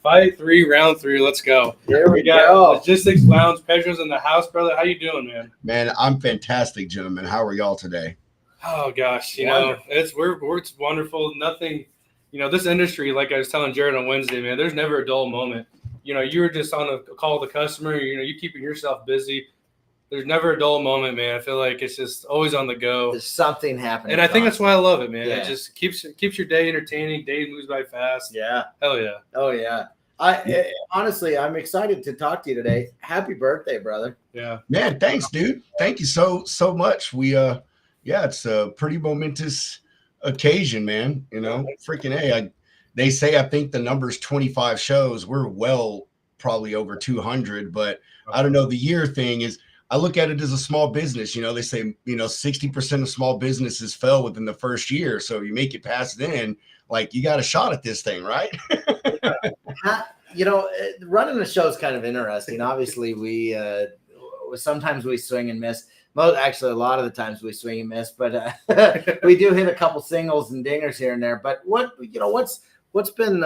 Fight 3, round 3. Let's go. Here we got go. Logistics Lounge. Pedro's in the house, brother. How you doing, man? Man, I'm fantastic, gentlemen. How are y'all today? Oh gosh, know, it's wonderful. Nothing, this industry, like I was telling Jared on Wednesday, man, there's never a dull moment. You were just on a call with the customer, you keeping yourself busy. There's never a dull moment, man. I feel like it's just always on the go. There's something happening. And I think that's why I love it, man. Yeah. It just keeps your day entertaining. Day moves by fast. Yeah. Hell yeah. Oh yeah. Honestly, I'm excited to talk to you today. Happy birthday, brother. Yeah. Man, thanks, dude. Thank you so much. It's a pretty momentous occasion, man. Freaking they say I think the number's 25 shows. We're probably over 200, but I don't know. The year thing is, I look at it as a small business. They say, 60% of small businesses fail within the first year. So you make it past then, like you got a shot at this thing, right? Running a show is kind of interesting. Obviously, we sometimes we swing and miss. Actually, a lot of the times we swing and miss, but we do hit a couple singles and dingers here and there. But what's been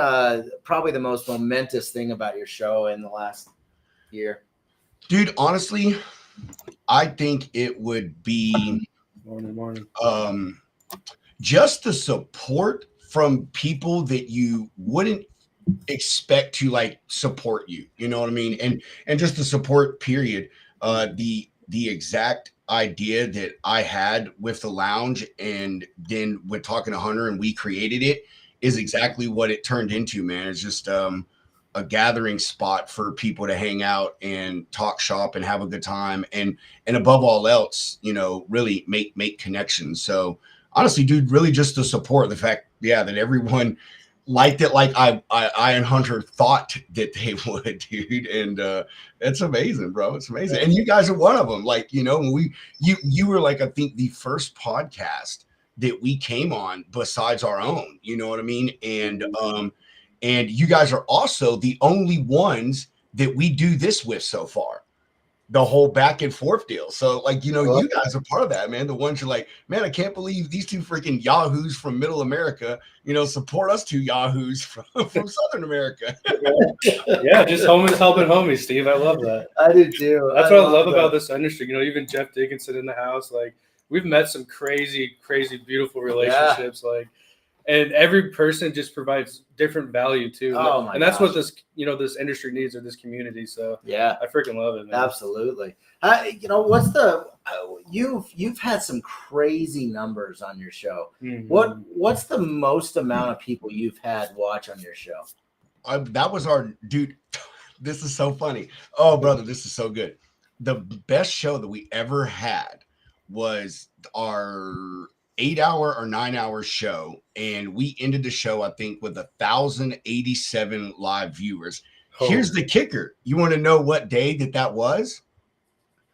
probably the most momentous thing about your show in the last year? Dude, honestly, I think it would be morning. Just the support from people that you wouldn't expect to support you. You know what I mean? And just the support period. The exact idea that I had with the lounge, and then with talking to Hunter and we created it, is exactly what it turned into, man. It's just a gathering spot for people to hang out and talk shop and have a good time, and above all else, really make connections. So honestly, dude, really just the support, the fact, that everyone liked it like I and Hunter thought that they would, dude. And it's amazing, bro. It's amazing. And you guys are one of them. When you were I think the first podcast that we came on besides our own, you know what I mean? And you guys are also the only ones that we do this with so far, the whole back and forth deal. So you guys are part of that, man. The ones you're like, man, I can't believe these two freaking yahoos from middle America, support us two yahoos from Southern America. Yeah, just homies helping homies, Steve. I love that. I do too. That's what I love about this industry. Even Jeff Dickinson in the house, we've met some crazy, beautiful relationships. And every person just provides different value too. And that's what this, this industry needs, or this community. So yeah, I freaking love it, man. Absolutely. You've had some crazy numbers on your show. Mm-hmm. What's the most amount of people you've had watch on your show? That was our dude. This is so funny. Oh, brother, this is so good. The best show that we ever had was our 8-hour or 9-hour show, and we ended the show, I think, with 1,087 live viewers. Here's the kicker. You want to know what day that was?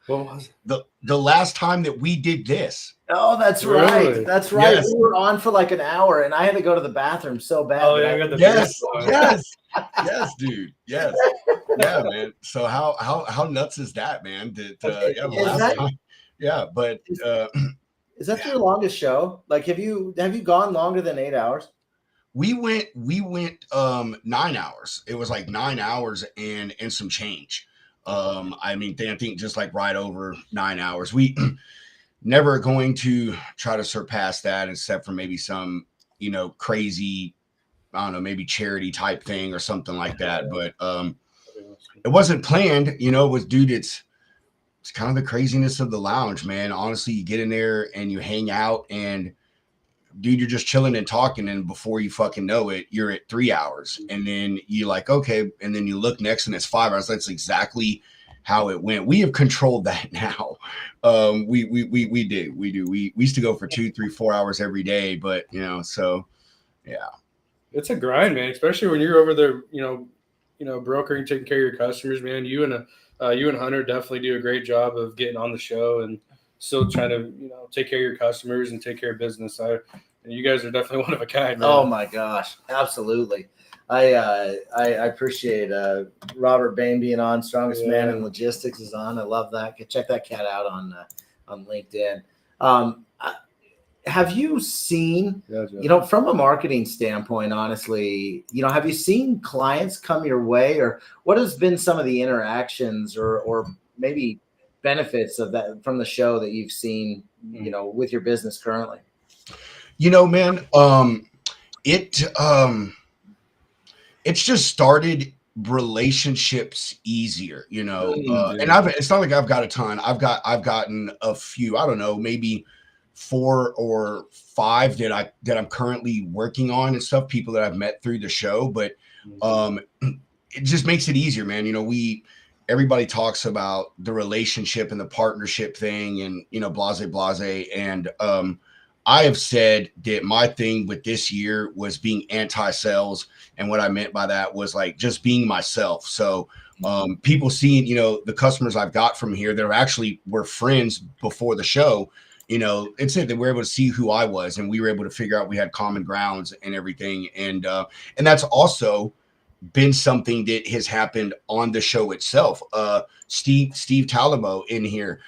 What was it? The last time that we did this. Oh, that's really? Right. That's right. Yes. We were on for an hour, and I had to go to the bathroom so bad. Oh, yeah, I got the yes, dude. Yes. Yeah, man. So how nuts is that, man? Is that your longest show? Have you gone longer than 8 hours? We went 9 hours. It was 9 hours and some change. I think just right over 9 hours. We never going to try to surpass that, except for maybe some, crazy, I don't know, maybe charity type thing or something like that. But it wasn't planned, it was, dude, it's kind of the craziness of the lounge, man. Honestly, you get in there and you hang out, and dude, you're just chilling and talking, and before you fucking know it, you're at 3 hours, and then you're like, okay, and then you look next and it's 5 hours. That's exactly how it went. We have controlled that now. We do. We used to go for 2, 3, 4 hours every day, but so yeah, it's a grind, man. Especially when you're over there, brokering, taking care of your customers, man. You and Hunter definitely do a great job of getting on the show and still trying to, take care of your customers and take care of business. You guys are definitely one of a kind, man. Oh my gosh. Absolutely. I appreciate Robert Bain being on. Strongest Man in Logistics is on. I love that. Check that cat out on LinkedIn. have you seen, Gotcha. you know, from a marketing standpoint, honestly, you know, have you seen clients come your way, or what has been some of the interactions or maybe benefits of that from the show that you've seen, you know, with your business currently? You know, man, it it's just started relationships easier, you know. And it's not like I've got a ton. I've gotten a few, I don't know, maybe 4 or 5 that I'm currently working on and stuff, people that I've met through the show. But it just makes it easier, man. You know, everybody talks about the relationship and the partnership thing and, you know, blase. And I have said that my thing with this year was being anti-sales. And what I meant by that was like just being myself. So people seeing, you know, the customers I've got from here that actually were friends before the show, you know, it said that we're able to see who I was and we were able to figure out we had common grounds and everything. And that's also been something that has happened on the show itself. Steve Talabo in here,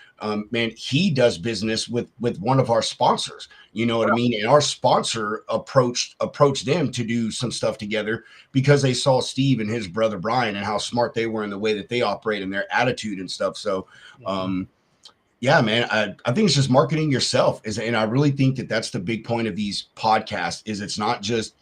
man, he does business with one of our sponsors. You know what I mean? And our sponsor approached them to do some stuff together because they saw Steve and his brother Brian and how smart they were in the way that they operate and their attitude and stuff. So, yeah, man, I think it's just marketing yourself. And I really think that that's the big point of these podcasts. Is it's not just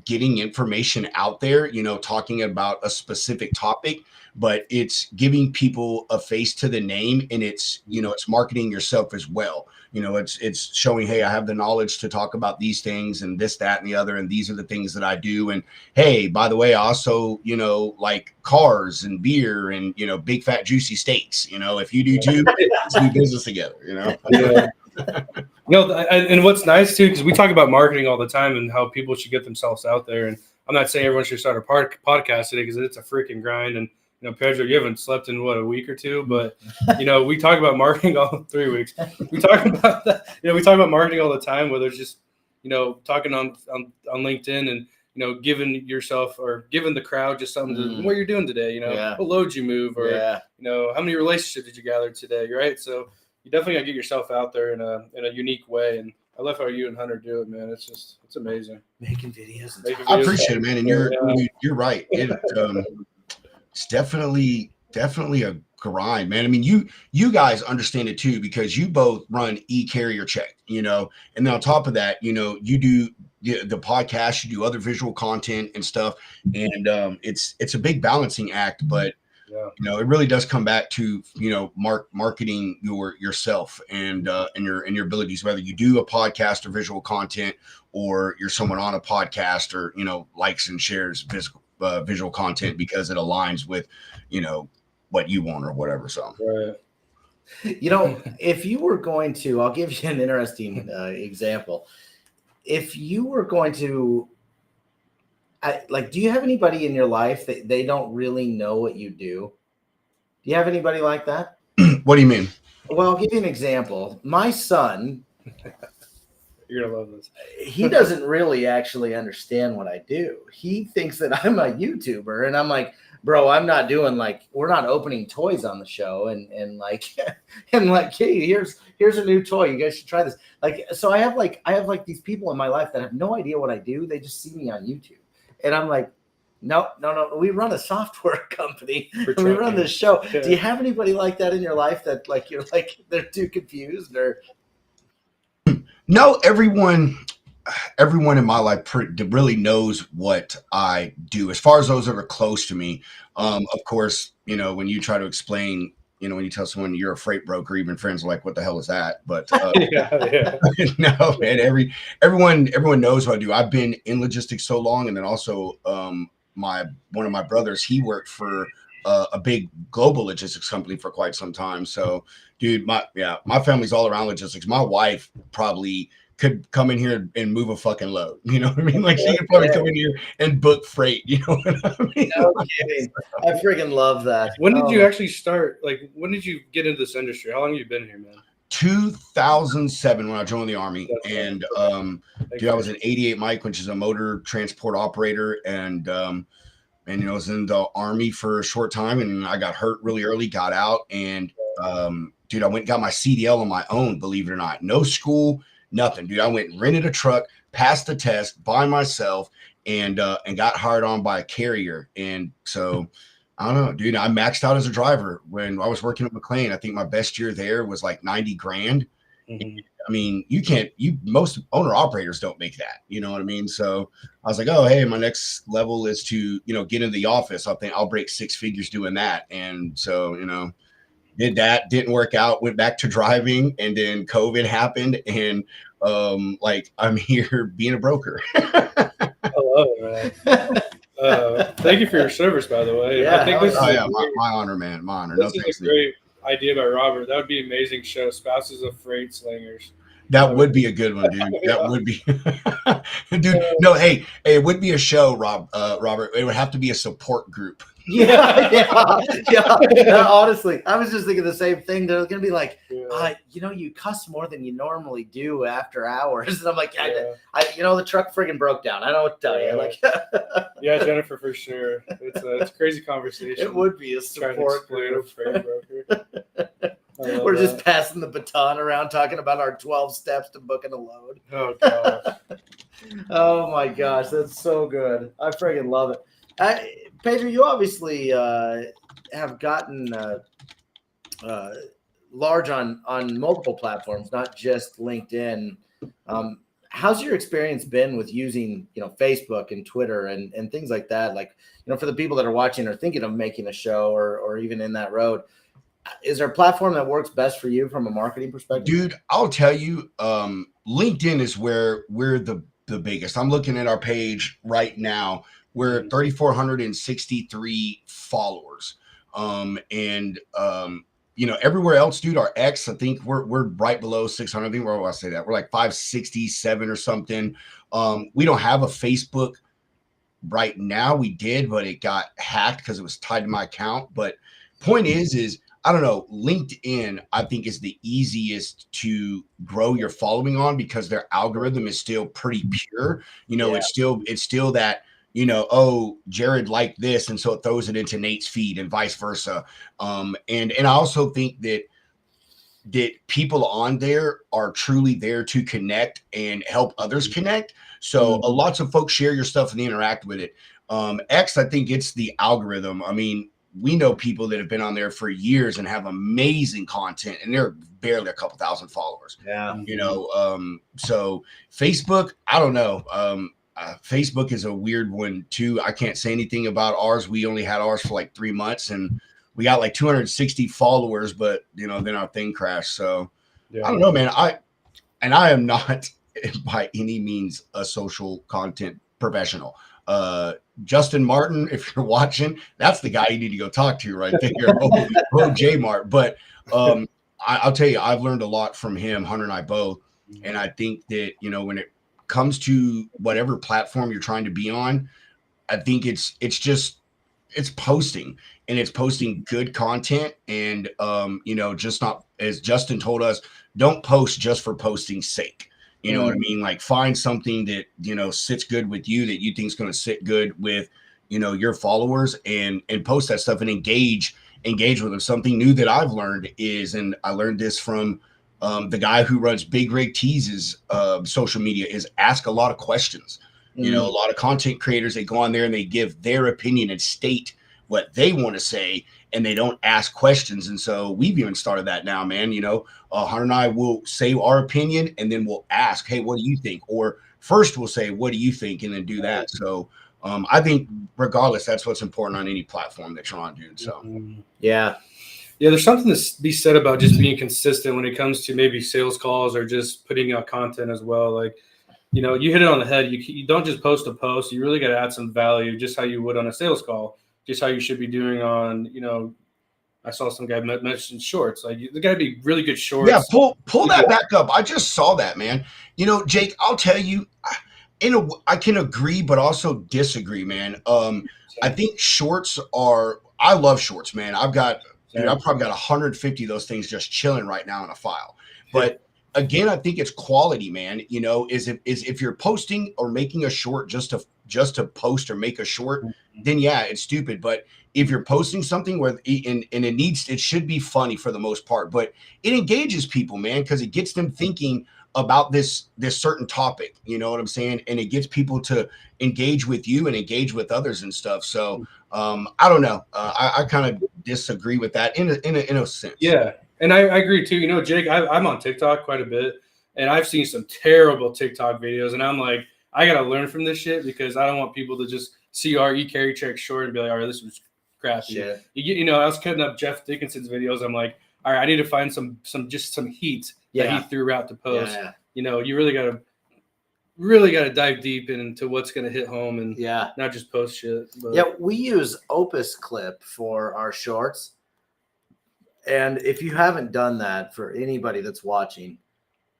getting information out there, you know, talking about a specific topic, but it's giving people a face to the name, and it's, you know, it's marketing yourself as well. You know, it's showing, hey, I have the knowledge to talk about these things and this, that, and the other, and these are the things that I do. And hey, by the way, I also, you know, like cars and beer and, you know, big fat juicy steaks. You know, if you do too, let's do business together. You know. Yeah. You know, and what's nice too, because we talk about marketing all the time and how people should get themselves out there. And I'm not saying everyone should start a podcast today because it's a freaking grind. And you know, Pedro, you haven't slept in what, a week or two, but you know, we talk about marketing all 3 weeks. We talk about that. You know, we talk about marketing all the time, whether it's just, you know, talking on LinkedIn and, you know, giving yourself or giving the crowd just something to what you're doing today. You know, what loads you move, or you know, how many relationships did you gather today, right? So you definitely gotta get yourself out there in a unique way. And I love how you and Hunter do it, man. It's amazing. Making videos. I appreciate it, man. And you're right. It's definitely a grind, man. I mean, you guys understand it too, because you both run eCarrierCheck, you know, and then on top of that, you know, you do the podcast, you do other visual content and stuff. And it's a big balancing act, but you know, it really does come back to, you know, marketing yourself and your abilities, whether you do a podcast or visual content, or you're someone on a podcast, or, you know, likes and shares visual content because it aligns with, you know, what you want or whatever. So, you know, if you were going to, I'll give you an interesting example. If you were going to, do you have anybody in your life that they don't really know what you do? Do you have anybody like that? What do you mean? Well, I'll give you an example. My son, you're gonna love this. He doesn't really actually understand what I do. He thinks that I'm a YouTuber, and I'm like, bro, I'm not doing, like, we're not opening toys on the show, and like, and like, hey, here's a new toy. You guys should try this. Like, so I have like these people in my life that have no idea what I do. They just see me on YouTube, and I'm like, no. We run a software company. We run this show. Yeah. Do you have anybody like that in your life that, like, you're like, they're too confused? Or no, everyone in my life really knows what I do. As far as those that are close to me, of course, you know, when you try to explain, you know, when you tell someone you're a freight broker, even friends are like, what the hell is that? But no, man, everyone knows what I do. I've been in logistics so long, and then also one of my brothers, he worked for a big global logistics company for quite some time. So, dude, my family's all around logistics. My wife probably could come in here and move a fucking load. You know what I mean? Like, she could probably come in here and book freight. You know what I mean? No kidding. I freaking love that. When did you actually start? Like, when did you get into this industry? How long have you been here, man? 2007 when I joined the Army. And dude, I was an 88 Mike, which is a motor transport operator. And you know, I was in the Army for a short time, and I got hurt really early, got out, and dude, I went and got my CDL on my own, believe it or not. No school, Nothing, dude. I went and rented a truck, passed the test by myself, and got hired on by a carrier. And so I don't know, dude. I maxed out as a driver when I was working at McLean. I think my best year there was like 90 grand. Mm-hmm. I mean, most owner operators don't make that, you know what I mean? So I was like, oh, hey, my next level is to, get into the office. I think I'll break 6 figures doing that. And so, did that, didn't work out, went back to driving, and then COVID happened. And I'm here being a broker. I love it, man. Thank you for your service, by the way. Yeah, I think this is my honor, man. My honor. This is a great idea by Robert. That would be an amazing show, Spouses of Freight Slingers. That would be a good one, dude. That would be, dude. No, hey, it would be a show, Robert. It would have to be a support group. Yeah. Honestly, I was just thinking the same thing. They're going to be like, you cuss more than you normally do after hours, and I'm like, the truck friggin' broke down. I don't know what to tell you. Like, yeah, Jennifer, for sure. It's a crazy conversation. It would be a support group. Freight broker. We're just passing the baton around, talking about our 12 steps to booking a load. Oh gosh. Oh my gosh, that's so good. I friggin' love it. Pedro, you obviously have gotten large on multiple platforms, not just LinkedIn. How's your experience been with using, Facebook and Twitter and things like that? Like, for the people that are watching or thinking of making a show or even in that road, is there a platform that works best for you from a marketing perspective? Dude, I'll tell you, LinkedIn is where we're the biggest. I'm looking at our page right now. We're 3,463 followers. Everywhere else, dude, our X, I think we're right below 600. I think where do I say that? We're like 567 or something. We don't have a Facebook right now. We did, but it got hacked because it was tied to my account. But point is I don't know, LinkedIn, I think, is the easiest to grow your following on because their algorithm is still pretty pure. It's still that, Jared liked this, and so it throws it into Nate's feed and vice versa. And I also think that people on there are truly there to connect and help others connect. So lots of folks share your stuff and they interact with it. X, I think it's the algorithm. I mean, we know people that have been on there for years and have amazing content, and they're barely a couple thousand followers. Yeah. So Facebook, I don't know. Facebook is a weird one too. I can't say anything about ours. We only had ours for like 3 months and we got like 260 followers, but then our thing crashed. So I don't know, man. I am not by any means a social content professional. Justin Martin, if you're watching, that's the guy you need to go talk to right there. J Mart. But I'll tell you, I've learned a lot from him, Hunter and I both. And I think that, when it comes to whatever platform you're trying to be on, I think it's posting, and it's posting good content. And, just not, as Justin told us, don't post just for posting's sake. You know what I mean? Like, find something that, sits good with you, that you think is going to sit good with, your followers, and post that stuff and engage with them. Something new that I've learned is, and I learned this from the guy who runs Big Rig Tease's social media, is ask a lot of questions. A lot of content creators, they go on there and they give their opinion and state what they want to say, and they don't ask questions. And so we've even started that now, man. Hunter and I will say our opinion, and then we'll ask, hey, what do you think? Or first we'll say, what do you think? And then do that. So I think regardless, that's what's important on any platform that you're on, dude. So yeah, there's something to be said about just being consistent when it comes to maybe sales calls or just putting out content as well. Like, you hit it on the head. You don't just post a post. You really got to add some value, just how you would on a sales call, just how you should be doing on, I saw some guy mention shorts. Like, there got to be really good shorts. Yeah, pull that back up. I just saw that, man. Jake, I'll tell you, I can agree, but also disagree, man. I think shorts I love shorts, man. I've probably got 150 of those things just chilling right now in a file. But again, I think it's quality, man. If you're posting or making a short just to post or make a short, then yeah, it's stupid. But if you're posting something where it should be funny for the most part, but it engages people, man, because it gets them thinking, about this certain topic, you know what I'm saying? And it gets people to engage with you and engage with others and stuff. So I don't know. I kind of disagree with that in a sense. Yeah, and I agree too. You know, Jake, I'm on TikTok quite a bit, and I've seen some terrible TikTok videos, and I'm like, I gotta learn from this shit because I don't want people to just see our eCarrierCheck short and be like, all right, this was crappy. Shit. You know, I was cutting up Jeff Dickinson's videos. I'm like, all right, I need to find some heat that he threw out to post. Yeah. You know, you really gotta dive deep into what's gonna hit home and not just post shit. But. Yeah, we use Opus Clip for our shorts. And if you haven't done that for anybody that's watching,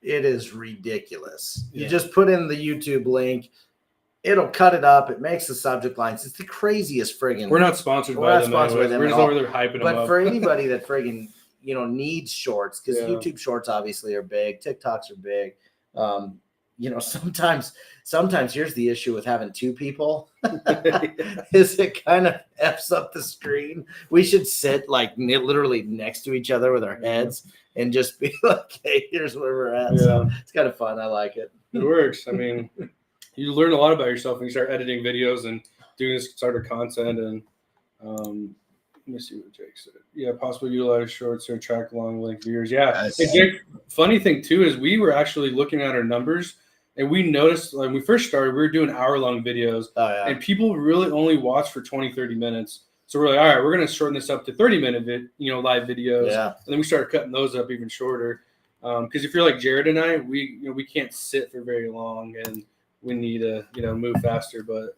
it is ridiculous. You just put in the YouTube link, it'll cut it up. It makes the subject lines. It's the craziest friggin'. We're not sponsored by them. We're just over there hyping them up. But for anybody that friggin', you know, needs shorts, because YouTube shorts obviously are big, TikToks are big. You know, sometimes here's the issue with having two people is it kind of F's up the screen. We should sit like literally next to each other with our heads and just be like, hey, here's where we're at. So it's kind of fun. I like it. It works. I mean, you learn a lot about yourself when you start editing videos and doing this sort of content. And let me see what Jake said. Yeah, possibly utilize shorts to attract long length viewers. Yeah. And Jake, funny thing too is we were actually looking at our numbers. And we noticed when we first started, we were doing hour-long videos, and people really only watch for 20, 30 minutes. So we're like, all right, we're going to shorten this up to 30-minute, live videos. Yeah. And then we started cutting those up even shorter. Because if you're like Jared and I, we can't sit for very long, and we need to, move faster. But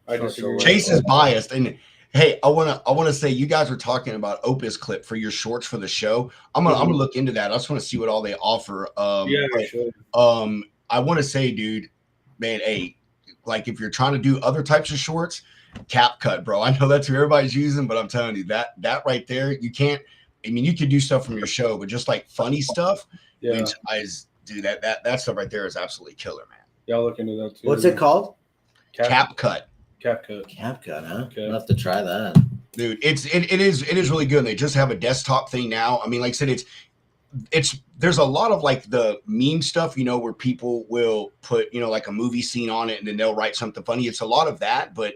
I disagree. Chase is biased, and hey, I wanna say you guys were talking about Opus Clip for your shorts for the show. I'm gonna look into that. I just want to see what all they offer. Sure. I want to say, dude, man, hey, like if you're trying to do other types of shorts, CapCut, bro. I know that's who everybody's using, but I'm telling you that right there, you can't. I mean, you could do stuff from your show, but just like funny stuff, which do that stuff right there is absolutely killer, man. Yeah, I'll look into that too. What's it called? CapCut. CapCut, huh? Okay. I'll have to try that. Dude, it is really good. And they just have a desktop thing now. I mean, like I said, there's a lot of like the meme stuff, where people will put, like a movie scene on it and then they'll write something funny. It's a lot of that, but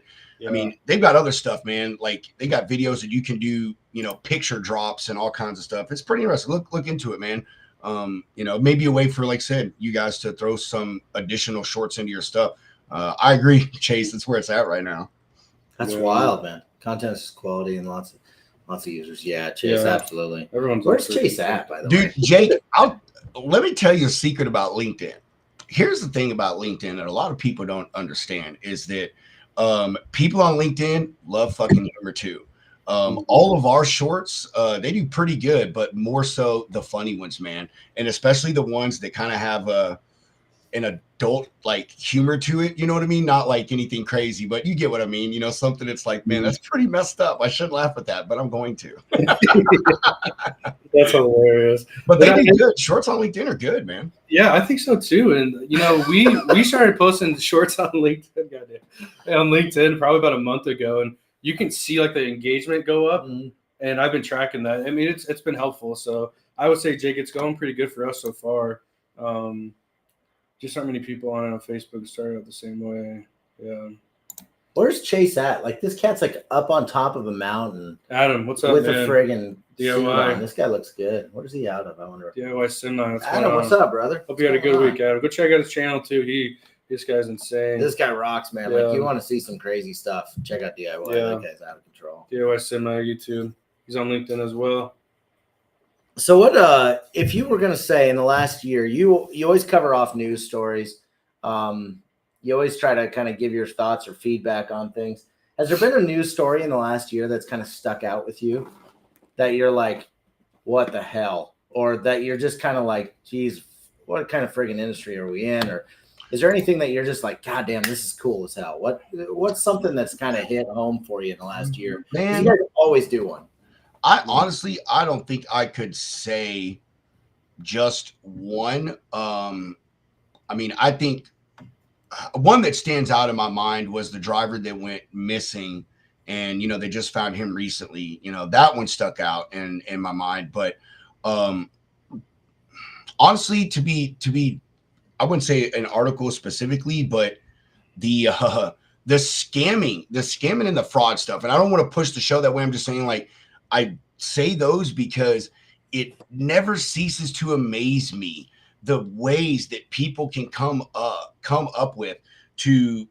I mean, they've got other stuff, man. Like they got videos that you can do, picture drops and all kinds of stuff. It's pretty interesting. Look into it, man. Maybe a way for, like I said, you guys to throw some additional shorts into your stuff. I agree, Chase. That's where it's at right now. That's wild, man. Content is quality and lots of users. Yeah, Chase, absolutely. Where's Chase at, by the way? Dude, Jake, let me tell you a secret about LinkedIn. Here's the thing about LinkedIn that a lot of people don't understand is that people on LinkedIn love fucking humor too. All of our shorts, they do pretty good, but more so the funny ones, man. And especially the ones that kind of have an adult like humor to it, you know what I mean? Not like anything crazy, but you get what I mean. Something that's like, man, that's pretty messed up. I shouldn't laugh at that, but I'm going to. That's hilarious. But they do good. Shorts on LinkedIn are good, man. Yeah, I think so too. And we started posting shorts on LinkedIn probably about a month ago, and you can see like the engagement go up. And I've been tracking that. I mean, it's been helpful. So I would say, Jake, it's going pretty good for us so far. Just not many people on Facebook started out the same way. Yeah. Where's Chase at? Like this cat's like up on top of a mountain. Adam, what's up, with man? a friggin' DIY. This guy looks good. Where's he out of? I wonder. DIY Semi. Adam, what's up, brother? Hope you had a good week, Adam. Go check out his channel too. This guy's insane. This guy rocks, man. Like you want to see some crazy stuff? Check out DIY. That guy's out of control. DIY Semi YouTube. He's on LinkedIn as well. So what? If you were gonna say in the last year, you always cover off news stories. You always try to kind of give your thoughts or feedback on things. Has there been a news story in the last year that's kind of stuck out with you that you're like, what the hell? Or that you're just kind of like, geez, what kind of friggin' industry are we in? Or is there anything that you're just like, God damn, this is cool as hell? What's something that's kind of hit home for you in the last year? Man, you guys always do one. I honestly don't think I could say just one. I mean, I think one that stands out in my mind was the driver that went missing, and they just found him recently. That one stuck out in my mind. But honestly, to be, I wouldn't say an article specifically, but the scamming and the fraud stuff. And I don't want to push the show that way. I'm just saying, like, I say those because it never ceases to amaze me the ways that people can come up with to,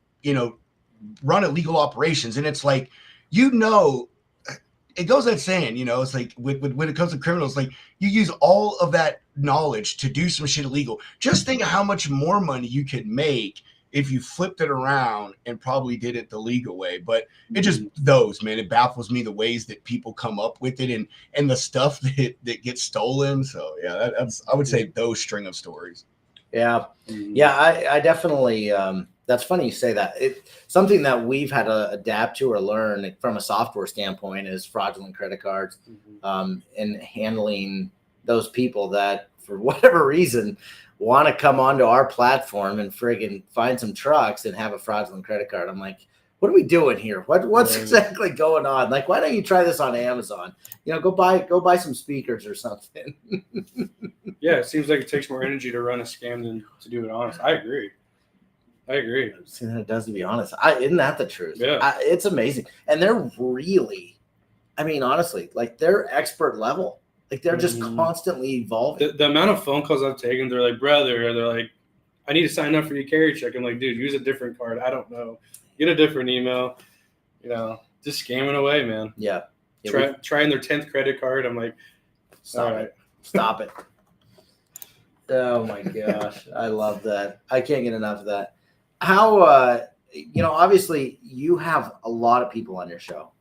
run illegal operations. And it's like, it goes that saying, it's like when it comes to criminals, like you use all of that knowledge to do some shit illegal. Just think of how much more money you could make if you flipped it around and probably did it the legal way. But it just it baffles me the ways that people come up with it and the stuff that gets stolen. So yeah, I would say those string of stories. Yeah. I definitely, that's funny you say that. Something that we've had to adapt to or learn from a software standpoint is fraudulent credit cards, and handling those people that for whatever reason want to come onto our platform and friggin' find some trucks and have a fraudulent credit card. I'm like, what are we doing here? What's exactly going on? Like, why don't you try this on Amazon? Go buy some speakers or something. Yeah, it seems like it takes more energy to run a scam than to do it honest. I agree. It does, to be honest. Isn't that the truth? Yeah. It's amazing. And they're really, honestly, like they're expert level. Like they're just constantly evolving. The amount of phone calls I've taken, they're like, brother, they're like, I need to sign up for eCarrierCheck. I'm like, dude, use a different card. I don't know. Get a different email. Just scamming away, man. Yeah. Trying their 10th credit card. I'm like, Stop it. Oh my gosh. I love that. I can't get enough of that. How, obviously you have a lot of people on your show,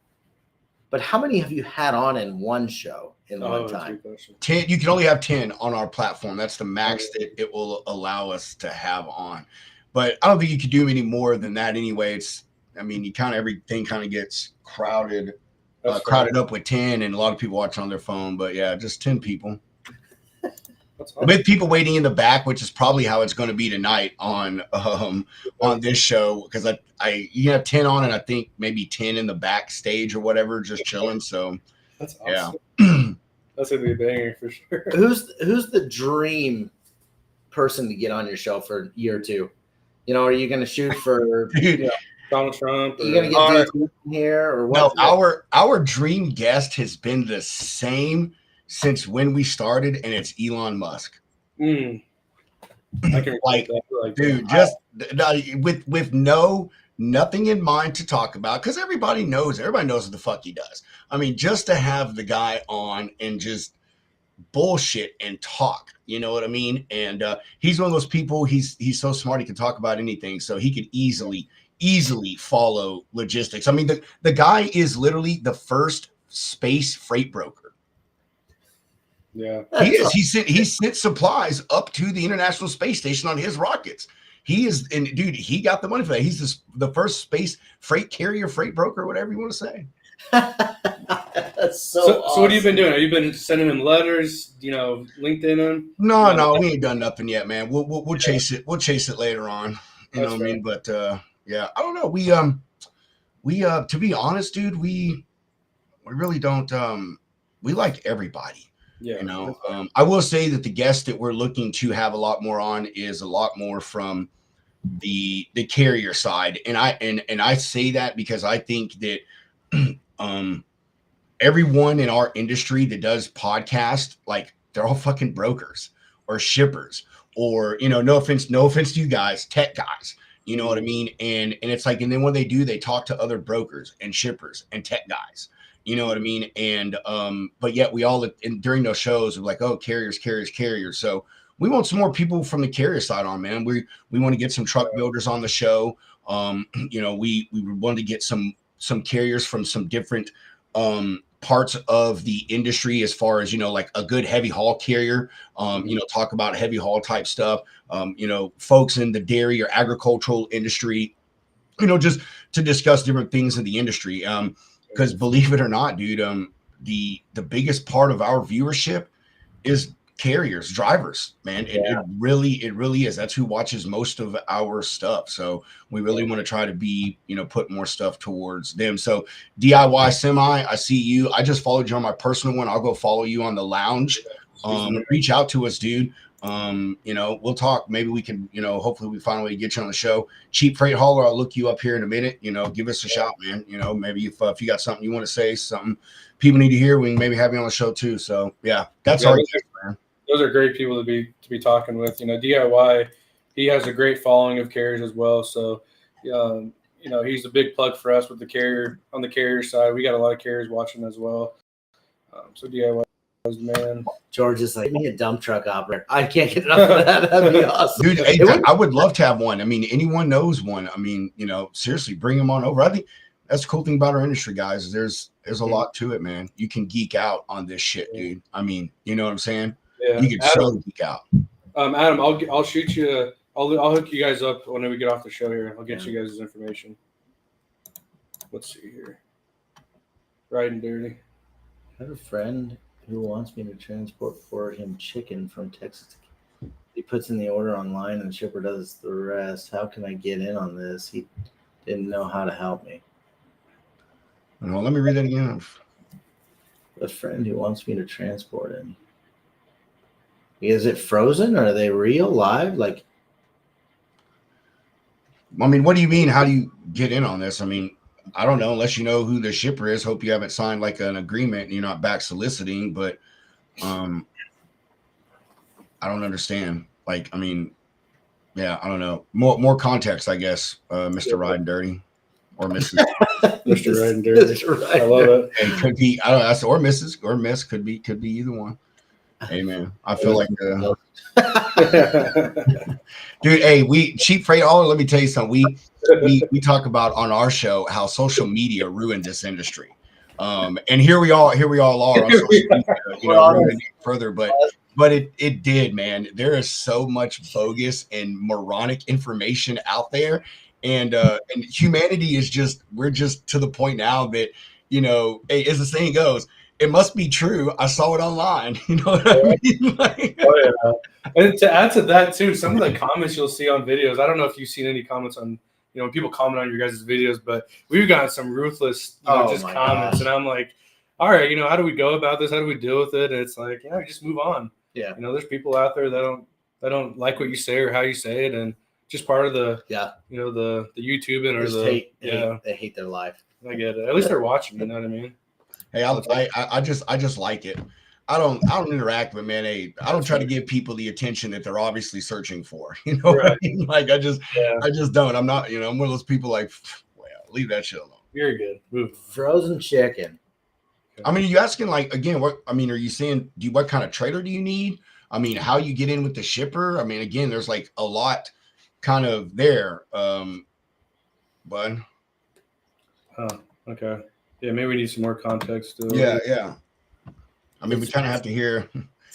but how many have you had on in one show in one time? 10. You can only have 10 on our platform. That's the max that it will allow us to have on. But I don't think you could do any more than that anyway. Everything kind of gets crowded up with 10, and a lot of people watch on their phone. But yeah, just 10 people. Awesome. With people waiting in the back, which is probably how it's going to be tonight on this show, because you have 10 on, and I think maybe 10 in the backstage or whatever, just chilling. So that's awesome. Yeah, that's gonna be a banger for sure. Who's the dream person to get on your show for a year or two? Are you going to shoot for Donald Trump? Are you going to get here or what? No, our dream guest has been the same since when we started, and it's Elon Musk. I can dude, just with nothing in mind to talk about, because everybody knows what the fuck he does. Just to have the guy on and just bullshit and talk, you know what I mean? And he's one of those people. He's so smart, he can talk about anything, so he could easily follow logistics. The guy is literally the first space freight broker. Yeah, he is. He sent supplies up to the International Space Station on his rockets. He is, and dude, he got the money for that. He's the first space freight carrier, freight broker, whatever you want to say. That's so awesome. So what have you been doing? Have you been sending him letters? LinkedIn him? No, we ain't done nothing yet, man. We'll chase it. We'll chase it later on. You know what I mean? But yeah, I don't know. We to be honest, dude, we really don't. We like everybody. Yeah, I will say that the guest that we're looking to have a lot more on is a lot more from the carrier side, and I say that because I think that everyone in our industry that does podcast, like, they're all fucking brokers or shippers, or no offense to you guys, tech guys. You know what I mean? And it's like, and then when they do, they talk to other brokers and shippers and tech guys. You know what I mean? And but yet we all, during those shows, we're like, oh, carriers. So we want some more people from the carrier side on, man. We want to get some truck builders on the show. We want to get some carriers from some different parts of the industry, as far as like a good heavy haul carrier. Talk about heavy haul type stuff. Folks in the dairy or agricultural industry. Just to discuss different things in the industry. Because believe it or not, dude, the biggest part of our viewership is carriers, drivers, man. It really is. That's who watches most of our stuff. So we really want to try to be, put more stuff towards them. So DIY Semi, I see you. I just followed you on my personal one. I'll go follow you on the lounge reach out to us, dude. We'll talk. Maybe we can, hopefully we find a way to get you on the show. Cheap Freight Hauler, I'll look you up here in a minute. Give us a shout, man. Maybe if you got something you want to say, something people need to hear, we can maybe have you on the show too. So yeah, that's our guest, man. Those are great people to be talking with. DIY, he has a great following of carriers as well. So, he's a big plug for us with the carrier on the carrier side. We got a lot of carriers watching as well. So DIY. Man, George is like, give me a dump truck operator. I can't get enough of that. That'd be awesome. Dude, I would love to have one. I mean, anyone knows one. I mean, seriously, bring them on over. I think that's the cool thing about our industry, guys. There's a lot to it, man. You can geek out on this shit, dude. I mean, you know what I'm saying? Yeah. You can so geek out. Adam, I'll shoot you. I'll hook you guys up when we get off the show here. I'll get you guys' information. Let's see here. Riding dirty. I have a friend who wants me to transport for him chicken from Texas. He puts in the order online and the shipper does the rest. How can I get in on this? He didn't know how to help me. Well, let me read that again. A friend who wants me to transport him. Is it frozen? Are they real, live? Like, I mean, what do you mean? How do you get in on this? I mean, I don't know, unless you know who the shipper is. Hope you haven't signed like an agreement and you're not back soliciting, but I don't understand. Like, I mean, yeah, I don't know. More context, I guess, Mr. Riding Dirty or Mrs. Mr. Riding Dirty. I love it. It could be, I don't know, or Mrs. or Miss, could be either one. Hey man, I feel like dude, hey, Cheap Freight Hauler, let me tell you something. We talk about on our show how social media ruined this industry. And here we all are on social media, ruining it further, but it did, man. There is so much bogus and moronic information out there. And humanity is we're just to the point now that, hey, as the saying goes, it must be true. I saw it online. You know what I mean? Like, And to add to that too, some of the comments you'll see on videos. I don't know if you've seen any comments on, when people comment on your guys' videos, but we've gotten some ruthless, comments, gosh. And I'm like, all right, how do we go about this? How do we deal with it? And it's like, just move on. Yeah. There's people out there that don't like what you say or how you say it, and just part of the the YouTube and they hate their life. I get it. At least they're watching. You know what I mean? Hey, I just like it. I don't interact with, man. Hey, I don't try to give people the attention that they're obviously searching for. You know what I mean? Like I just don't. I'm not. I'm one of those people like, well, leave that shit alone. You're good. Move. Frozen chicken. I mean, are you asking like again? What I mean, are you saying? What kind of trailer do you need? I mean, how you get in with the shipper? I mean, again, there's like a lot kind of there. But. Oh, okay. Yeah, maybe we need some more context. Yeah. I mean, we kind of have to hear.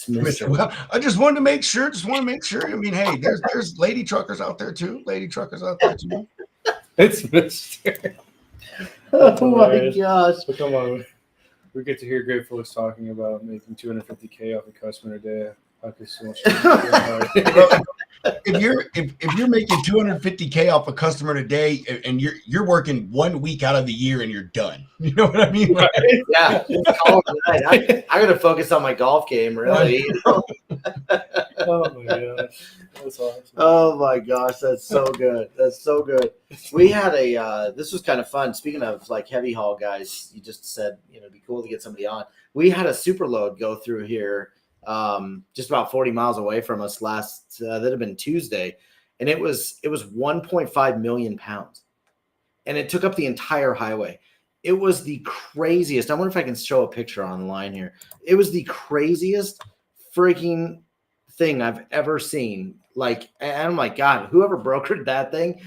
Well, I just wanted to make sure. I mean, hey, there's lady truckers out there too. It's Mr. Oh my gosh! So come on, we get to hear Grateful is talking about making $250K off a customer a day. If you're making $250K off a customer today and you're working 1 week out of the year and you're done, you know what I mean? Like, yeah, I gotta focus on my golf game, really. Oh my gosh, that's awesome. Oh my gosh, that's so good. We had this was kind of fun. Speaking of like heavy haul guys, you just said it'd be cool to get somebody on. We had a super load go through here. Just about 40 miles away from us that'd have been Tuesday, and it was 1.5 million pounds, and it took up the entire highway. It was the craziest. I wonder if I can show a picture online here. It was the craziest freaking thing I've ever seen. Like, and I'm like, God, whoever brokered that thing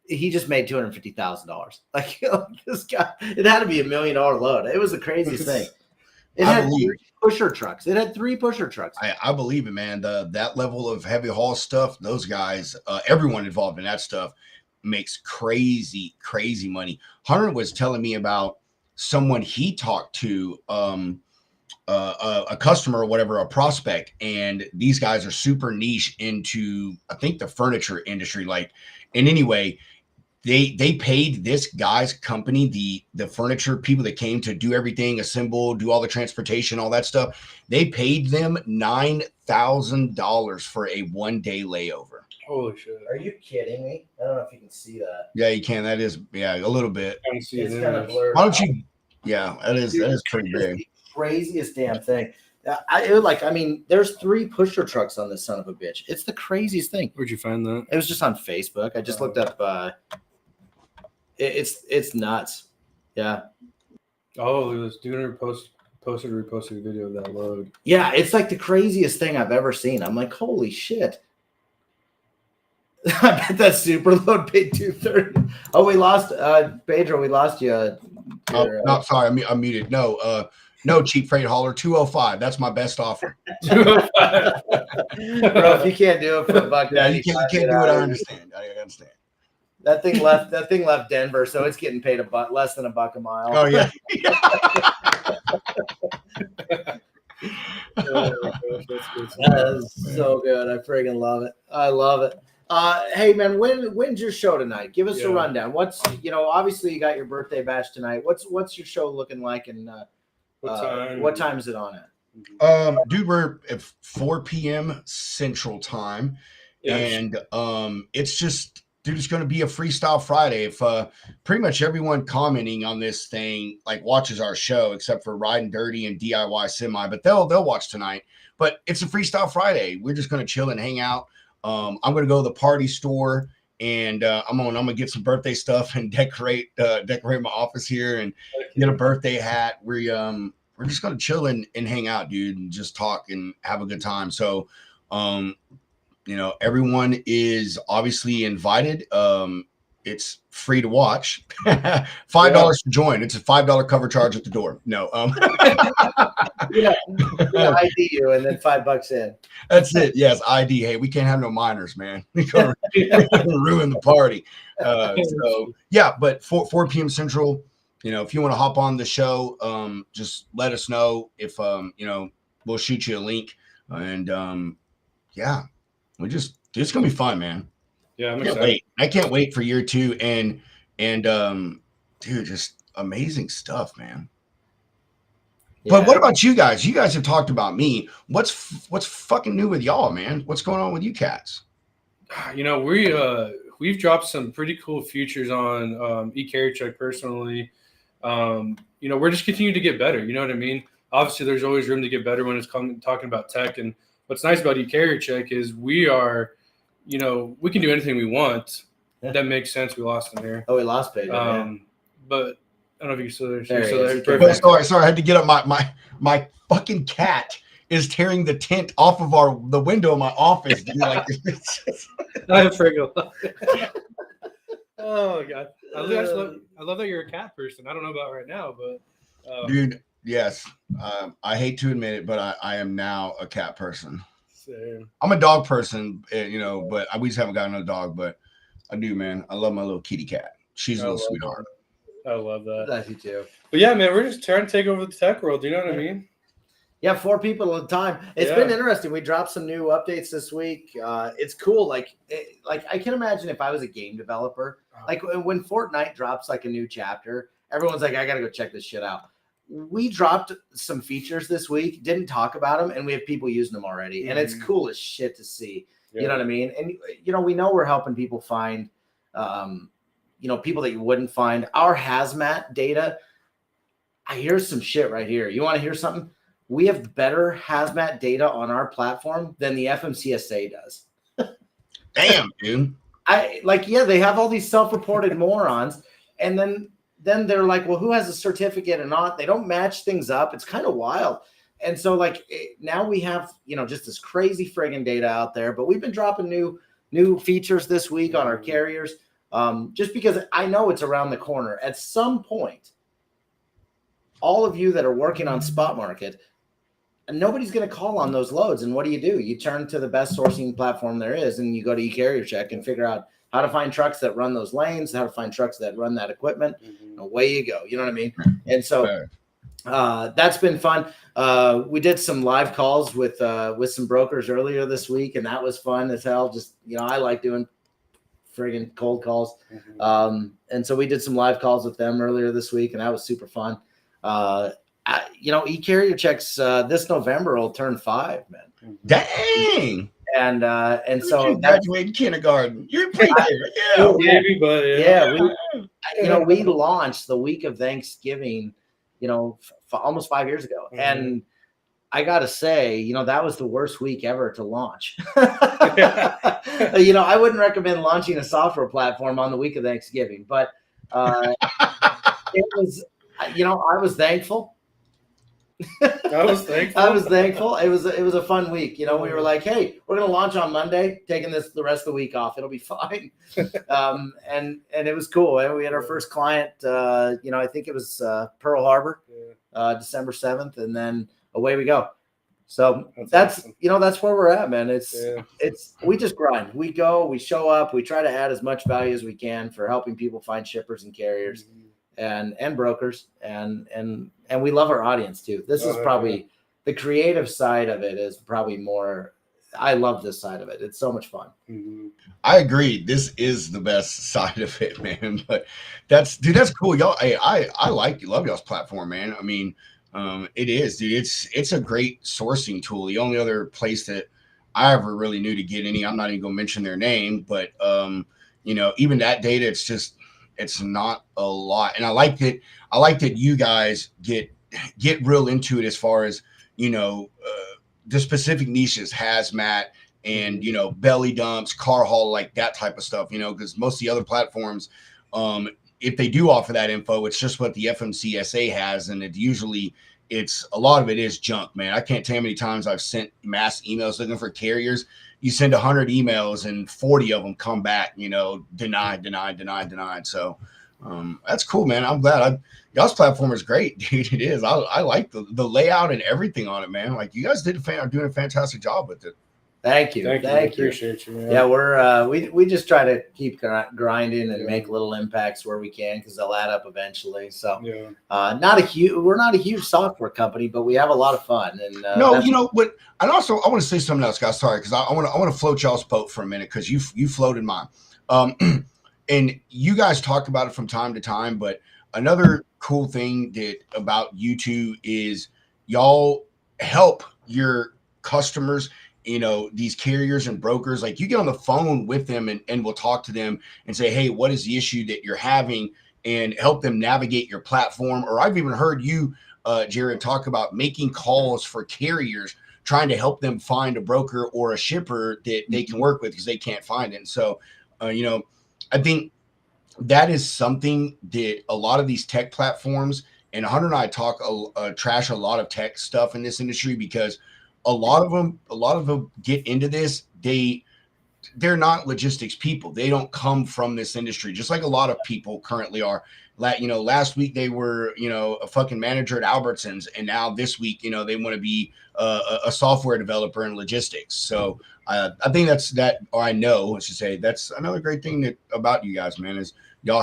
he just made $250,000. Like, this guy, it had to be $1 million load. It was the craziest thing. It had three pusher trucks. I believe it, man. That level of heavy haul stuff, those guys, everyone involved in that stuff makes crazy money. Hunter was telling me about someone he talked to, a customer or whatever, a prospect, and these guys are super niche into, I think, the furniture industry. Like, and anyway, they paid this guy's company, the furniture people that came to do everything, assemble, do all the transportation, all that stuff. They paid them $9,000 for a 1-day layover. Holy shit! Are you kidding me? I don't know if you can see that. Yeah, you can. That is, a little bit. It's kind of blurred. Why don't you? Yeah, that is pretty big. The craziest damn thing. There's 3 pusher trucks on this son of a bitch. It's the craziest thing. Where'd you find that? It was just on Facebook. I just looked up. It's nuts. Yeah. Oh, look at this dude reposted a video of that load. Yeah, it's like the craziest thing I've ever seen. I'm like, holy shit. I bet that super load paid $230. Oh, we lost Pedro. We lost you. No, sorry, I'm muted. No, cheap freight hauler, 205. That's my best offer. 205. Bro, if you can't do it for $1.95, yeah, you can't do it. I understand. That thing left Denver, so it's getting paid less than $1 a mile. Oh yeah. Oh my gosh, that's good. That is so good. I friggin' love it. I love it. Hey man, when's your show tonight? Give us a rundown. What's obviously you got your birthday bash tonight. What's your show looking like, and what time is it on at? Dude, we're at 4 p.m. Central Time, and it's just. Dude, it's going to be a freestyle Friday. If pretty much everyone commenting on this thing like watches our show, except for Riding Dirty and DIY Semi, but they'll watch tonight. But it's a freestyle Friday. We're just going to chill and hang out. I'm going to go to the party store, and I'm gonna get some birthday stuff and decorate my office here and get a birthday hat. We're just going to chill and hang out, dude, and just talk and have a good time. So, everyone is obviously invited. It's free to watch. $5 to join. It's a $5 cover charge at the door. No. ID you and then $5 in. That's it. Yes, ID. Hey, we can't have no minors, man. We gonna ruin the party. But 4 p.m. Central. If you want to hop on the show, just let us know. If we'll shoot you a link. And it's gonna be fun, man. Yeah, I'm excited. Wait. I can't wait for year 2 and dude, just amazing stuff, man. Yeah. But what about you guys? You guys have talked about me. What's fucking new with y'all, man? What's going on with you cats? We've dropped some pretty cool features on eCarrierCheck personally. We're just continuing to get better. You know what I mean? Obviously, there's always room to get better when it's talking about tech. And what's nice about eCarrierCheck is we are, we can do anything we want. Yeah. That makes sense. We lost him here. Oh, we lost Pedro. But I don't know if you're still there. Sorry, I had to get up. My fucking cat is tearing the tent off of the window of my office. I forgot. Oh my god! I love that you're a cat person. I don't know about right now, but dude, yes. I hate to admit it, but I am now a cat person. Same. I'm a dog person, but we just haven't got another dog. But I do, man. I love my little kitty cat. She's a little sweetheart. I love that. That's you too. But yeah, man, we're just trying to take over the tech world. Do you know what I mean? Yeah, 4 people at a time. It's been interesting. We dropped some new updates this week. It's cool. Like I can imagine if I was a game developer, like when Fortnite drops like a new chapter, everyone's like, I got to go check this shit out. We dropped some features this week, didn't talk about them, and we have people using them already. Mm-hmm. And it's cool as shit to see. Yeah. You know what I mean? And, we know we're helping people find, people that you wouldn't find. Our hazmat data, here's some shit right here. You want to hear something? We have better hazmat data on our platform than the FMCSA does. Damn, dude. They have all these self-reported morons, and then they're like, well, who has a certificate or not? They don't match things up. It's kind of wild. And so now we have, just this crazy friggin' data out there, but we've been dropping new features this week on our carriers. Just because I know it's around the corner. At some point, all of you that are working on spot market, nobody's going to call on those loads. And what do? You turn to the best sourcing platform there is, and you go to eCarrierCheck and figure out how to find trucks that run those lanes, how to find trucks that run that equipment. Mm-hmm. Away you go. You know what I mean? And so that's been fun. We did some live calls with some brokers earlier this week, and that was fun as hell. Just, I like doing friggin' cold calls. And so we did some live calls with them earlier this week, and that was super fun. eCarrierChecks this November will turn 5, man. Dang. And so you graduated kindergarten. You're pretty baby, but we launched the week of Thanksgiving, almost 5 years ago. And I got to say, that was the worst week ever to launch. I wouldn't recommend launching a software platform on the week of Thanksgiving, but it was, I was thankful. I was thankful. It was a fun week. We were like, hey, we're going to launch on Monday, taking the rest of the week off. It'll be fine. And it was cool. And we had our first client, I think it was Pearl Harbor, December 7th. And then away we go. So that's awesome. That's where we're at, man. We just grind. We go, we show up, we try to add as much value as we can for helping people find shippers and carriers and brokers. And we love our audience too. This is probably the creative side of it is probably more. I love this side of it. It's so much fun. I agree. This is the best side of it, man. But that's cool. Y'all, I love y'all's platform, man. I mean, it is, dude. It's a great sourcing tool. The only other place that I ever really knew to get any, I'm not even gonna mention their name, but even that data, it's not a lot. And I like that you guys get real into it as far as the specific niches, hazmat and belly dumps, car haul, like that type of stuff, because most of the other platforms, if they do offer that info, it's just what the FMCSA has, and it's a lot of it is junk, man. I can't tell you how many times I've sent mass emails looking for carriers. You send 100 emails and 40 of them come back, denied. So that's cool, man. I'm glad. Y'all's platform is great, dude. It is. I like the layout and everything on it, man. Like, you guys are doing a fantastic job with it. Thank you. Appreciate you, man. Yeah, we're we just try to keep grinding and make little impacts where we can, because they'll add up eventually. So we're not a huge software company, but we have a lot of fun. And what? And also, I want to say something else, guys. Sorry, because I want to float y'all's boat for a minute, because you floated mine. And you guys talk about it from time to time, but another cool thing about you two is y'all help your customers, these carriers and brokers. Like, you get on the phone with them and we'll talk to them and say, hey, what is the issue that you're having, and help them navigate your platform. Or I've even heard you, Jared, talk about making calls for carriers, trying to help them find a broker or a shipper that they can work with because they can't find it. And so, I think that is something that a lot of these tech platforms, and Hunter and I talk trash a lot of tech stuff in this industry, because a lot of them get into this. They're not logistics people. They don't come from this industry, just like a lot of people currently are. Last week they were, a fucking manager at Albertsons, and now this week, they want to be a software developer in logistics. So I think I should say that's another great thing about you guys, man, is y'all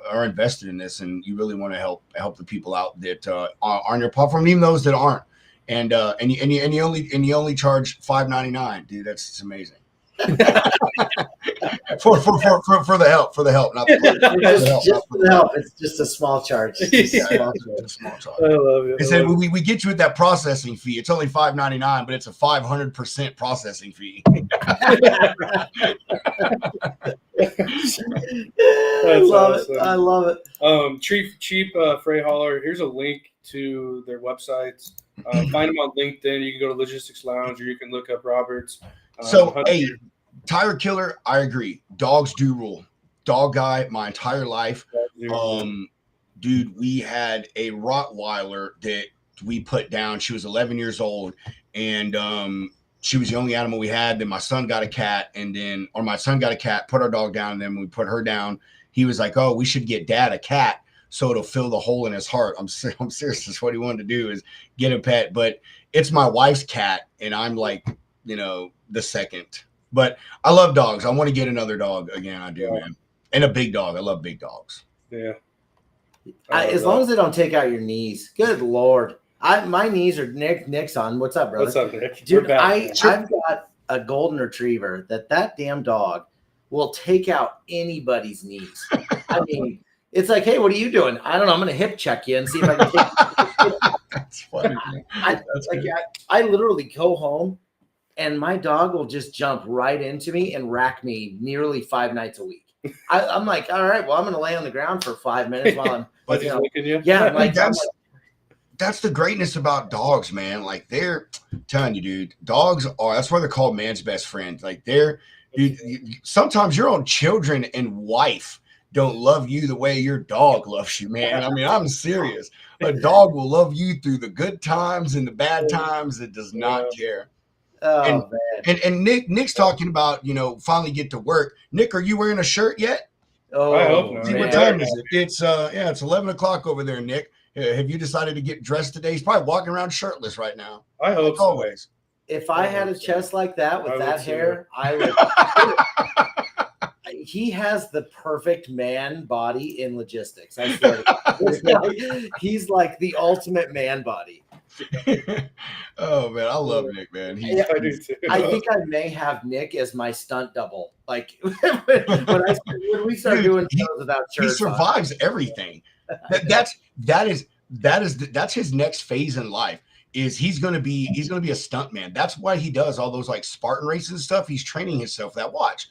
are invested in this, and you really want to help the people out that are on your platform, even those that aren't. And you only charge $5.99, dude. It's amazing. for the help, not the help. It's just a small charge. A small charge. I love it. They said we get you with that processing fee. It's only $5.99, but it's a 500% processing fee. I love it. Cheap freight hauler. Here's a link to their websites. Find them on LinkedIn. You can go to Logistics Lounge, or you can look up Roberts. Hey, Tire Killer, I agree. Dogs do rule. Dog guy my entire life. Dude, we had a Rottweiler that we put down. She was 11 years old, and she was the only animal we had. Then my son got a cat, put our dog down, and then we put her down. He was like, oh, we should get Dad a cat so it'll fill the hole in his heart. I'm serious. That's what he wanted to do, is get a pet. But it's my wife's cat, and I'm like, the second. But I love dogs. I want to get another dog again. I do, man. And a big dog. I love big dogs. Yeah. As long as they don't take out your knees. Good Lord. My knees are Nick's on. What's up, brother? What's up, Nick? Dude, I've got a golden retriever that damn dog will take out anybody's knees. I mean, it's like, hey, what are you doing? I don't know. I'm going to hip check you and see if I can take. That's funny. I literally go home and my dog will just jump right into me and rack me nearly 5 nights a week. I'm like, all right, well, I'm going to lay on the ground for 5 minutes while I'm looking you. Yeah, that's the greatness about dogs, man. Like they're telling you, dude, dogs are, that's why they're called man's best friend. Like sometimes your own children and wife don't love you the way your dog loves you, man. I mean, I'm serious. A dog will love you through the good times and the bad times. It does not care. Oh, man. And Nick's talking about, finally get to work. Nick, are you wearing a shirt yet? Oh, I hope not. See, what time is it? It's 11 o'clock over there, Nick. Have you decided to get dressed today? He's probably walking around shirtless right now. I hope like always. If I had a chest like that with that hair, I would. He has the perfect man body in logistics. I swear to God. He's like the ultimate man body. Oh man, I love Nick, man. I do too. I think I may have Nick as my stunt double. Like when we start doing shows without shirts, he survives everything. That's his next phase in life. Is he's gonna be a stunt man. That's why he does all those like Spartan races and stuff. He's training himself that. Watch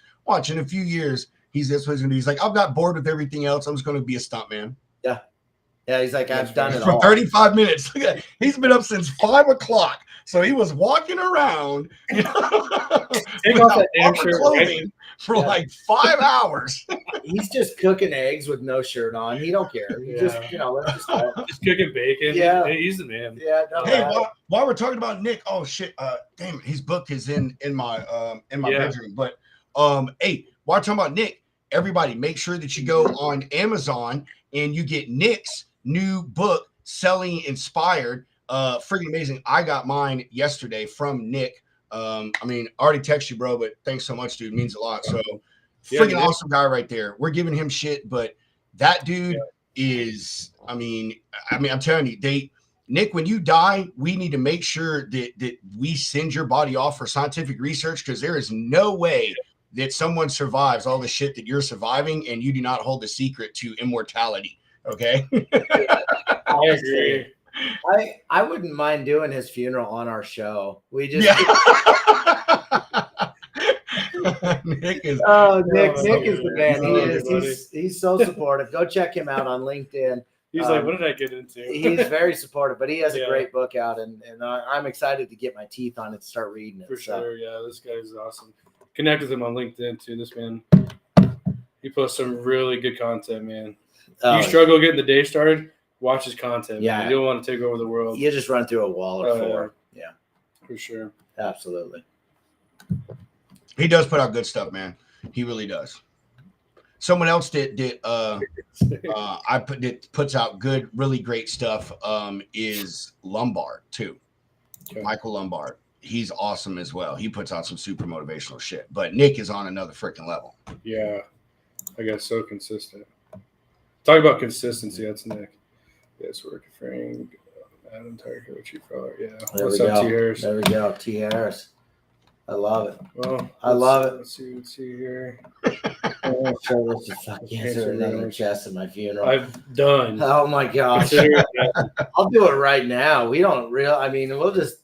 in a few years, that's what he's gonna do. He's like, I've got bored with everything else. I'm just gonna be a stunt man. Yeah, he's like, I've done it for all. 35 minutes. He's been up since 5 o'clock. So he was walking around take off that damn shirt clothing for like 5 hours. He's just cooking eggs with no shirt on. He don't care. He just, let's just cooking bacon. Yeah. Hey, he's the man. Yeah. Hey, while we're talking about Nick, oh shit, damn it, his book is in my bedroom. But hey, while we're talking about Nick, everybody make sure that you go on Amazon and you get Nick's new book, Selling Inspired. Freaking amazing. I got mine yesterday from Nick. I already texted you, bro, but thanks so much, dude. It means a lot. So freaking awesome guy right there. We're giving him shit, but that dude is, I'm telling you, Nick, when you die, we need to make sure that we send your body off for scientific research, because there is no way that someone survives all the shit that you're surviving and you do not hold the secret to immortality. Okay. I agree. I wouldn't mind doing his funeral on our show. We just Nick is Nick is the man. He's so supportive. Go check him out on LinkedIn. He's like, what did I get into? He's very supportive, but he has a great book out, and I'm excited to get my teeth on it and start reading it. For sure, yeah, this guy is awesome. Connect with him on LinkedIn too. This man, he posts some really good content, man. You struggle getting the day started, watch his content. Yeah, man. You don't want to take over the world. You just run through a wall or four. Yeah, for sure, absolutely. He does put out good stuff, man. He really does. Someone else that puts out good, really great stuff is Lombard too. Okay. Michael Lombard. He's awesome as well. He puts out some super motivational shit. But Nick is on another freaking level. Yeah, I got so consistent. Talk about consistency. That's Nick. Yes, we're referring Adam Tiger, which you probably What's up, T Harris? There we go, T Harris. I love it. Well, I love it. Let's see here. I'm sure this is fucking in the chest at my funeral. I've done. Oh my gosh. I'll do it right now. We don't we'll just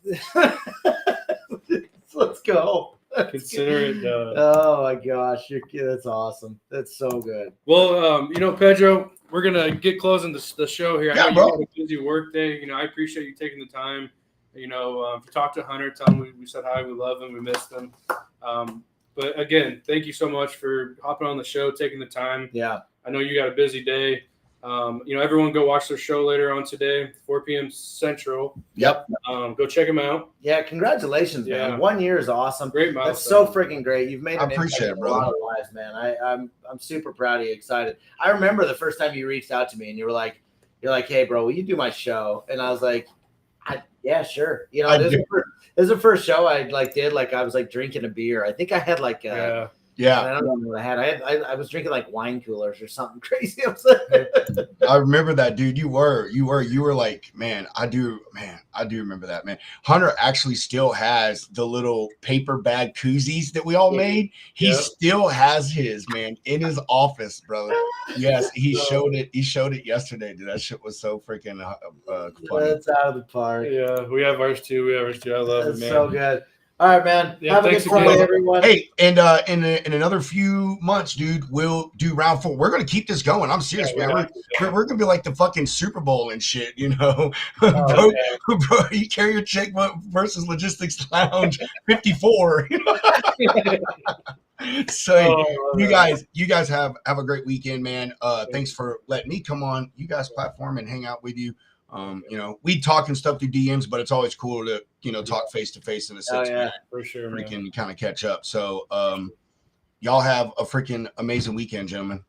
let's go. Consider it done. Oh my gosh, that's awesome. That's so good. Well, Pedro, we're gonna get closing the show here. Yeah, I know bro. you had a busy work day. I appreciate you taking the time. If you talk to Hunter, tell him we said hi, we love him, we missed him. But again, thank you so much for hopping on the show, taking the time. Yeah. I know you got a busy day. Everyone go watch their show later on today, 4 p.m. Central. Yep. Go check them out. Yeah, congratulations, man. 1 year is awesome. Great milestone. That's so freaking great. You've made an impact in a lot of lives, man. I'm super proud of you, excited. I remember the first time you reached out to me and you're like, hey, bro, will you do my show? And I was like, yeah, sure. This is the first show I did. I was drinking a beer. I think I had Yeah. I don't know what I had. I was drinking like wine coolers or something crazy. I remember that, dude. You were like, man, I do remember that, man. Hunter actually still has the little paper bag koozies that we all made. He still has his, man, in his office, brother. Yes, he showed it. He showed it yesterday, dude. That shit was so freaking funny. That's out of the park. Yeah, we have ours too. I love it, man. So good. All right, man. Yeah, have a good Friday, everyone. Hey, and in another few months, dude, we'll do round 4. We're gonna keep this going. I'm serious, man. We're gonna be like the fucking Super Bowl and shit, you know. Bro, eCarrierCheck versus Logistics Lounge 54. So you guys have a great weekend, man. Thanks for letting me come on you guys' platform and hang out with you. You know, we talk and stuff through DMs, but it's always cool to, you know, talk face to face in a 6 minute. For sure, man. Freaking kind of catch up. So y'all have a freaking amazing weekend, gentlemen.